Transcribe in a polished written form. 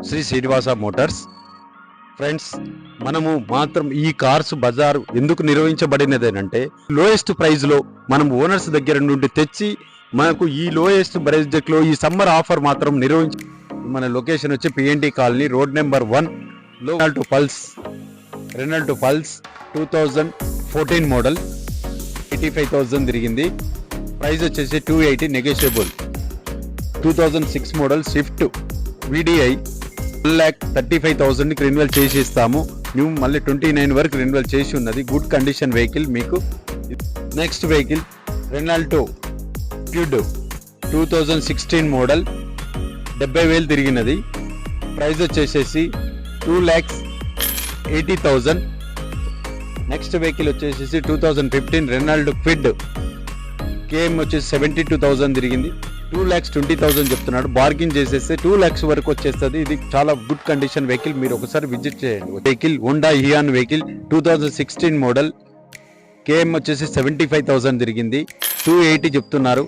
Shri Srinivasa Motors. Friends, మనము మాత్రం ఈ కార్స్ బజార్ ఎందుకు నిర్వహించబడినదేనంటే లోయెస్ట్ ప్రైస్లో మనం ఓనర్స్ దగ్గర నుండి తెచ్చి మనకు ఈ లోయెస్ట్ బడ్జెట్లో ఈ సమ్మర్ ఆఫర్ మాత్రం నిర్వహించి మన లొకేషన్ వచ్చి పిఎన్టీ కాలనీ, రోడ్ నెంబర్ 1లో రెనాల్టో పల్స్ 2014 మోడల్ 85,000 తిరిగింది. ప్రైస్ వచ్చేసి 280 నెగోషియబుల్. 2006 మోడల్ స్విఫ్ట్ VDI 1,35,000కి రెన్యువల్ చేసి ఇస్తాము. మేము మళ్ళీ 29 వరకు రెన్యువల్ చేసి ఉన్నది. గుడ్ కండిషన్ వెహికల్ మీకు. Next vehicle Renault Kwid 2016 model 70,000 తిరిగినది. ప్రైస్ వచ్చేసేసి 2,80,000. నెక్స్ట్ వెహికల్ వచ్చేసి 2015 రెనాల్టో క్విడ్ KM వచ్చేసి 72,000 తిరిగింది. 2,20,000 చెప్తున్నాడు. బార్గింగ్ చేసేస్తే 2 lakhs వరకు వచ్చేస్తుంది. ఇది చాలా గుడ్ కండిషన్ వెహికల్, మీరు ఒకసారి విజిట్ చేయండి. వెహికల్ హోండా హియాన్ వెహికల్ 2016 మోడల్ KM వచ్చేసి 75,000 తిరిగింది. 280 చెప్తున్నారు.